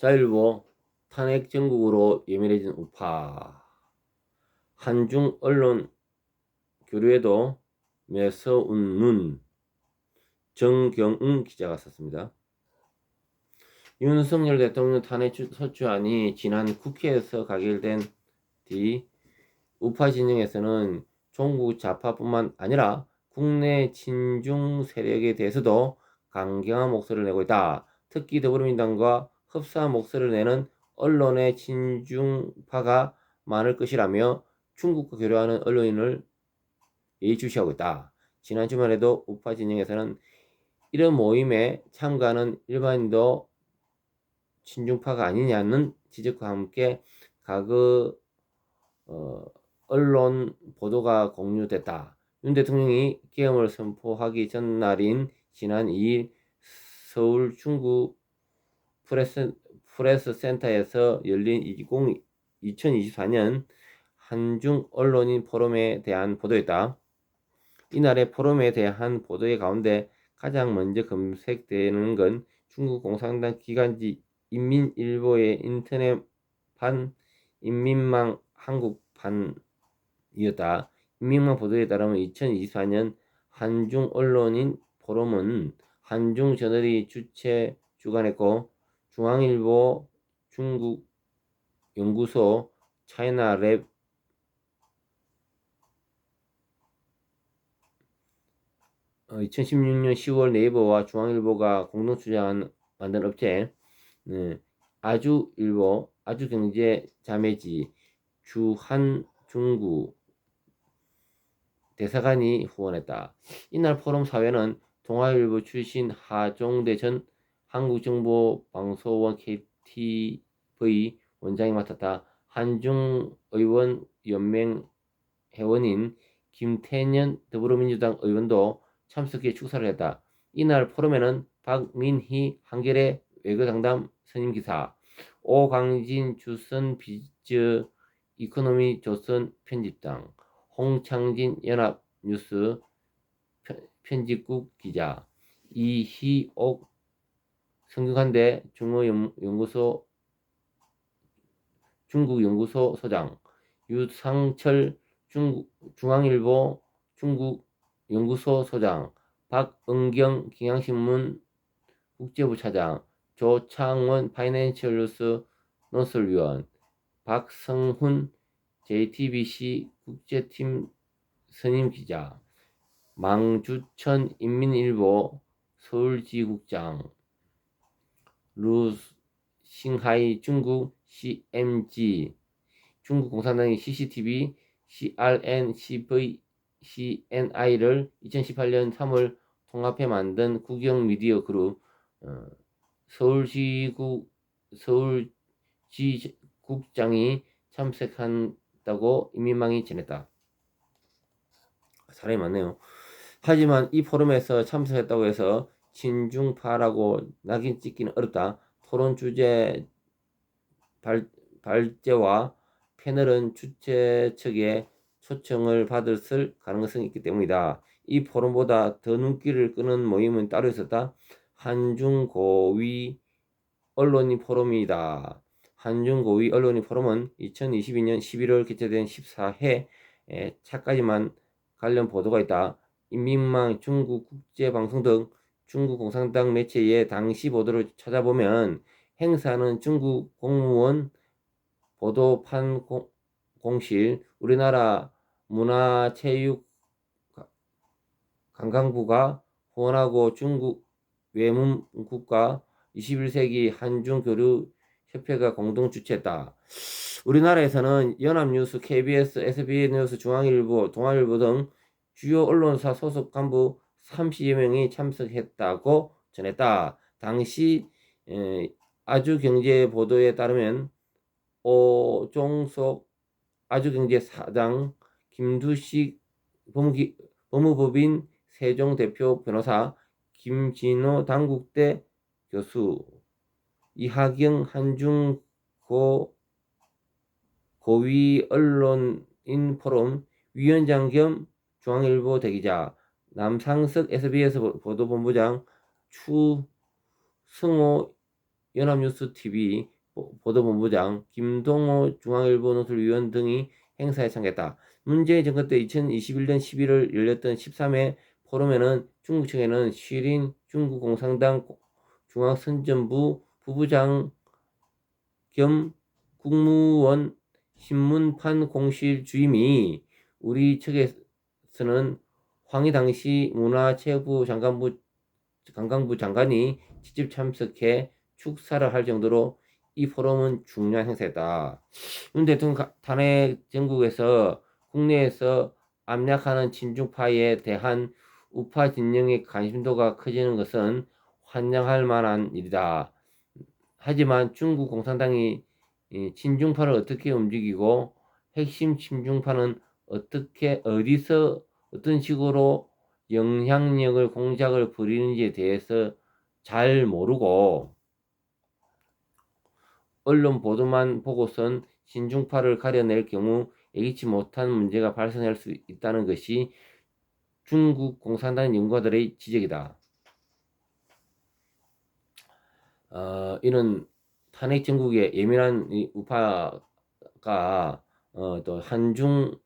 자일보 탄핵 전국으로 예민해진 우파. 한중 언론 교류에도 매서운 눈. 정경은 기자가 썼습니다. 윤석열 대통령 탄핵 소추안이 지난 국회에서 가결된 뒤 우파 진영에서는 종북 좌파뿐만 아니라 국내 친중 세력에 대해서도 강경한 목소리를 내고 있다. 특히 더불어민주당과 흡사한 목소리를 내는 언론의 친중파가 많을 것이라며 중국과 교류하는 언론인을 예의주시하고 있다. 지난 주말에도 우파 진영에서는 이런 모임에 참가하는 일반인도 친중파가 아니냐는 지적과 함께 각 언론 보도가 공유됐다. 윤 대통령이 계엄을 선포하기 전날인 지난 2일 서울 중구 프레스센터에서 열린 2024년 한중 언론인 포럼에 대한 보도였다. 이날의 포럼에 대한 보도의 가운데 가장 먼저 검색되는 건 중국 공산당 기관지 인민일보의 인터넷판 인민망 한국판이었다. 인민망 보도에 따르면 2024년 한중 언론인 포럼은 한중 저널이 주관했고 중앙일보 중국 연구소 차이나랩 2016년 10월 네이버와 중앙일보가 공동 주장한 만든 업체 아주일보, 아주경제 자매지 주한중구 대사관이 후원했다. 이날 포럼 사회는 동아일보 출신 하종대 전 한국정보방송원 KTV 원장이 맡았다. 한중의원연맹 회원인 김태년 더불어민주당 의원도 참석해 축사를 했다. 이날 포럼에는 박민희 한겨레 외교상담 선임기사, 오강진 주선 비즈 이코노미 조선 편집장, 홍창진 연합뉴스 편집국 기자, 이희옥 성균관대 중국연구소 소장, 유상철 중앙일보 중국연구소 소장, 박은경 경향신문 국제부 차장, 조창원 파이낸셜뉴스 논설위원, 박성훈 JTBC 국제팀 선임기자, 망주천 인민일보 서울지국장, 루싱하이 중국 CMG, 중국 공산당의 CCTV, CRN, CNI를 2018년 3월 통합해 만든 국영미디어 그룹 서울지국장이 참석한다고 인민망이 전했다. 사람이 많네요. 하지만 이 포럼에서 참석했다고 해서 친중파라고 낙인 찍기는 어렵다. 토론 주제 발제와 패널은 주최 측의 초청을 받았을 가능성이 있기 때문이다. 이 포럼보다 더 눈길을 끄는 모임은 따로 있었다. 한중고위 언론인 포럼이다. 한중고위 언론인 포럼은 2022년 11월 개최된 14회 차까지만 관련 보도가 있다. 인민망, 중국 국제방송 등 중국 공산당 매체의 당시 보도를 찾아보면 행사는 중국 공무원 보도판 공실, 우리나라 문화체육관광부가 후원하고 중국 외문국가 21세기 한중교류협회가 공동 주최했다. 우리나라에서는 연합뉴스, KBS, SBS뉴스, 중앙일보, 동아일보 등 주요 언론사 소속 간부 30여 명이 참석했다고 전했다. 당시 아주경제 보도에 따르면 오종석 아주경제 사장, 김두식 법무법인 세종대표 변호사, 김진호 당국대 교수, 이하경 한중고위 언론인 포럼 위원장 겸 중앙일보 대기자, 남상석 SBS 보도본부장, 추승호 연합뉴스 TV 보도본부장, 김동호 중앙일보 노출위원 등이 행사에 참가했다. 문재인 정권 때 2021년 11월 열렸던 13회 포럼에는 중국 측에는 시린 중국 공산당 중앙선전부 부부장 겸 국무원 신문판 공실 주임이 우리 측에서는 황희 당시 문화체육부 관광부 장관이 직접 참석해 축사를 할 정도로 이 포럼은 중요한 행사다. 윤 대통령 탄핵 전국에서 국내에서 압력하는 친중파에 대한 우파 진영의 관심도가 커지는 것은 환영할 만한 일이다. 하지만 중국 공산당이 친중파를 어떻게 움직이고 핵심 친중파는 어디서 어떤 식으로 영향력을 공작을 부리는지에 대해서 잘 모르고 언론 보도만 보고선 친중파를 가려낼 경우 예기치 못한 문제가 발생할 수 있다는 것이 중국 공산당 연구가들의 지적이다. 이런 탄핵 정국의 예민한 우파가 또 한중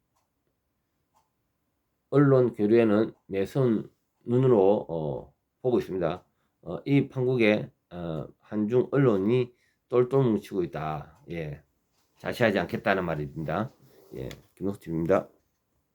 언론 교류에는 매서운 눈으로 보고 있습니다. 이 판국에 한중 언론이 똘똘 뭉치고 있다. 예, 자시하지 않겠다는 말입니다. 예, 김덕진입니다.